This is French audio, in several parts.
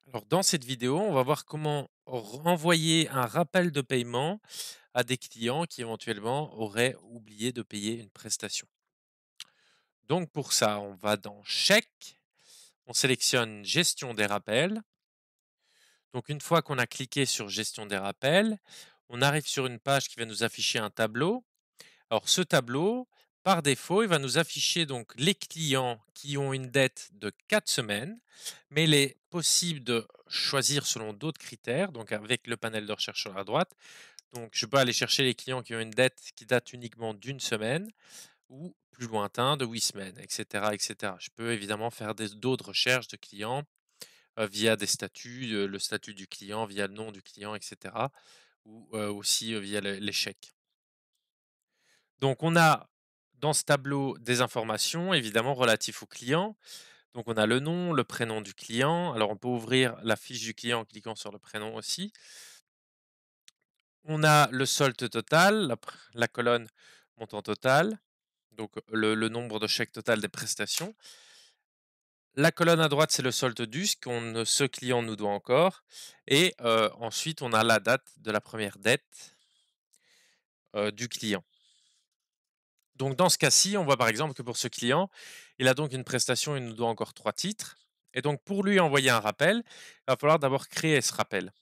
Alors, dans cette vidéo, on va voir comment renvoyer un rappel de paiement à des clients qui éventuellement auraient oublié de payer une prestation. Donc pour ça, on va dans Chèque, on sélectionne Gestion des rappels. Donc une fois qu'on a cliqué sur Gestion des rappels, on arrive sur une page qui va nous afficher un tableau. Alors ce tableau, par défaut, il va nous afficher donc les clients qui ont une dette de 4 semaines, mais il est possible de choisir selon d'autres critères, donc avec le panel de recherche sur la droite. Donc je peux aller chercher les clients qui ont une dette qui date uniquement d'une semaine ou plus lointain de 8 semaines, etc., etc. Je peux évidemment faire d'autres recherches de clients via des statuts, le statut du client, via le nom du client, etc. ou aussi via les chèques. Donc on a dans ce tableau des informations évidemment relatives au client. Donc on a le nom, le prénom du client. Alors on peut ouvrir la fiche du client en cliquant sur le prénom aussi. On a le solde total, la colonne montant total, donc le nombre de chèques total des prestations. La colonne à droite, c'est le solde dû, ce client nous doit encore. Et ensuite, on a la date de la première dette du client. Donc dans ce cas-ci, on voit par exemple que pour ce client, il a donc une prestation, il nous doit encore 3 titres. Et donc pour lui envoyer un rappel, il va falloir d'abord créer ce rappel.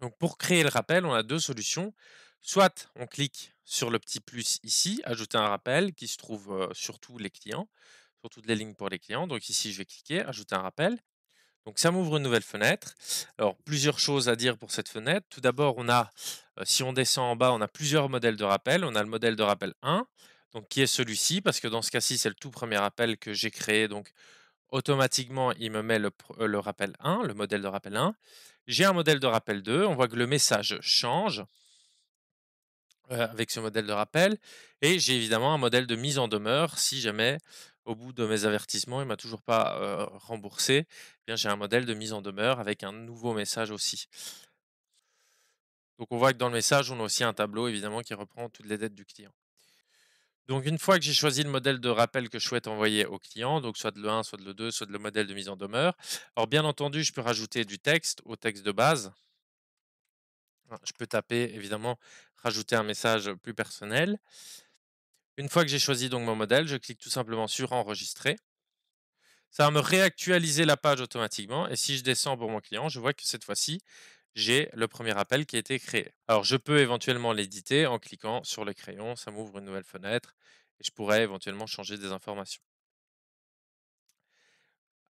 Donc pour créer le rappel, on a 2 solutions. Soit on clique sur le petit plus ici, ajouter un rappel qui se trouve sur tous les clients, sur toutes les lignes pour les clients. Donc ici, je vais cliquer, ajouter un rappel. Donc ça m'ouvre une nouvelle fenêtre. Alors plusieurs choses à dire pour cette fenêtre. Tout d'abord, on a, si on descend en bas, on a plusieurs modèles de rappel. On a le modèle de rappel 1, donc qui est celui-ci, parce que dans ce cas-ci, c'est le tout premier rappel que j'ai créé. Donc automatiquement, il me met le rappel 1, le modèle de rappel 1. J'ai un modèle de rappel 2. On voit que le message change avec ce modèle de rappel. Et j'ai évidemment un modèle de mise en demeure si jamais, au bout de mes avertissements, il m'a toujours pas remboursé. Eh bien, j'ai un modèle de mise en demeure avec un nouveau message aussi. Donc on voit que dans le message, on a aussi un tableau évidemment qui reprend toutes les dettes du client. Donc une fois que j'ai choisi le modèle de rappel que je souhaite envoyer au client, donc soit de le 1, soit de le 2, soit de le modèle de mise en demeure. Alors bien entendu, je peux rajouter du texte au texte de base. Je peux taper évidemment, rajouter un message plus personnel. Une fois que j'ai choisi donc mon modèle, je clique tout simplement sur enregistrer. Ça va me réactualiser la page automatiquement et si je descends pour mon client, je vois que cette fois-ci, j'ai le premier appel qui a été créé. Alors je peux éventuellement l'éditer en cliquant sur le crayon, ça m'ouvre une nouvelle fenêtre et je pourrais éventuellement changer des informations.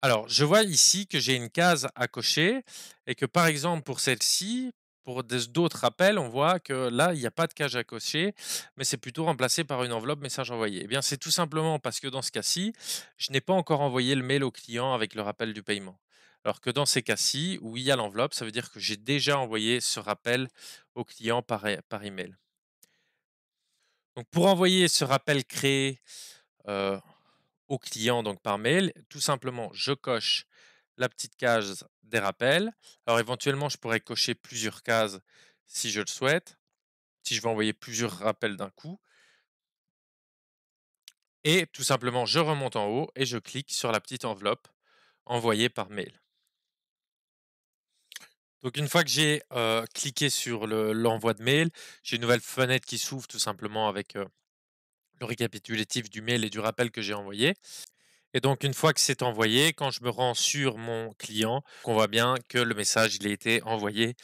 Alors, je vois ici que j'ai une case à cocher et que par exemple pour celle-ci, pour d'autres appels, on voit que là, il n'y a pas de case à cocher, mais c'est plutôt remplacé par une enveloppe message envoyé. Eh bien, c'est tout simplement parce que dans ce cas-ci, je n'ai pas encore envoyé le mail au client avec le rappel du paiement. Alors que dans ces cas-ci, où il y a l'enveloppe, ça veut dire que j'ai déjà envoyé ce rappel au client par email. Donc, pour envoyer ce rappel créé, euh, au client donc par mail. Tout simplement, je coche la petite case des rappels. Alors éventuellement, je pourrais cocher plusieurs cases si je le souhaite, si je veux envoyer plusieurs rappels d'un coup. Et tout simplement, je remonte en haut et je clique sur la petite enveloppe envoyée par mail. Donc une fois que j'ai cliqué sur l'envoi de mail, j'ai une nouvelle fenêtre qui s'ouvre tout simplement avec le récapitulatif du mail et du rappel que j'ai envoyé. Et donc une fois que c'est envoyé, quand je me rends sur mon client, on voit bien que le message il a été envoyé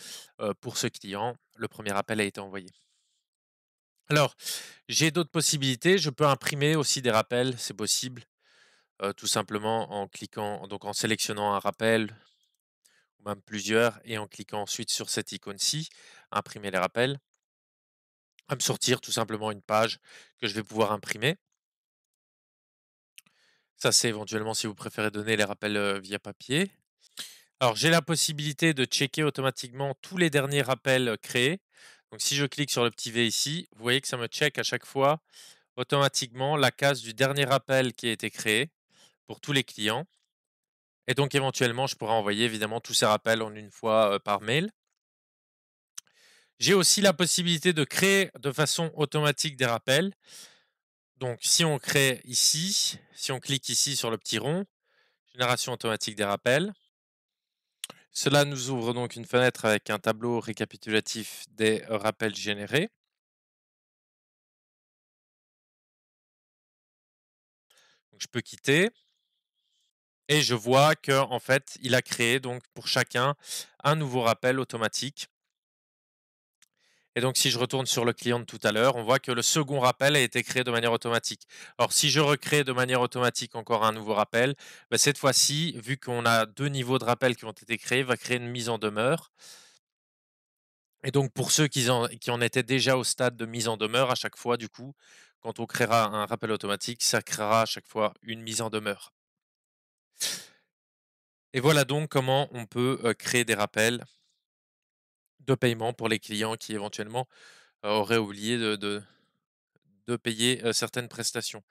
pour ce client. Le premier appel a été envoyé. Alors, j'ai d'autres possibilités. Je peux imprimer aussi des rappels, c'est possible, tout simplement en cliquant, donc en sélectionnant un rappel ou même plusieurs et en cliquant ensuite sur cette icône-ci, imprimer les rappels, à me sortir tout simplement une page que je vais pouvoir imprimer. Ça, c'est éventuellement si vous préférez donner les rappels via papier. Alors, j'ai la possibilité de checker automatiquement tous les derniers rappels créés. Donc, si je clique sur le petit V ici, vous voyez que ça me check à chaque fois automatiquement la case du dernier rappel qui a été créé pour tous les clients. Et donc, éventuellement, je pourrais envoyer évidemment tous ces rappels en une fois par mail. J'ai aussi la possibilité de créer de façon automatique des rappels. Donc, si on crée ici, si on clique ici sur le petit rond, génération automatique des rappels. Cela nous ouvre donc une fenêtre avec un tableau récapitulatif des rappels générés. Donc je peux quitter et je vois que en fait, il a créé donc pour chacun un nouveau rappel automatique. Et donc si je retourne sur le client de tout à l'heure, on voit que le second rappel a été créé de manière automatique. Alors si je recrée de manière automatique encore un nouveau rappel, bah, cette fois-ci, vu qu'on a 2 niveaux de rappel qui ont été créés, va créer une mise en demeure. Et donc pour ceux qui en étaient déjà au stade de mise en demeure, à chaque fois du coup, quand on créera un rappel automatique, ça créera à chaque fois une mise en demeure. Et voilà donc comment on peut, créer des rappels de paiement pour les clients qui éventuellement, auraient oublié de payer, certaines prestations.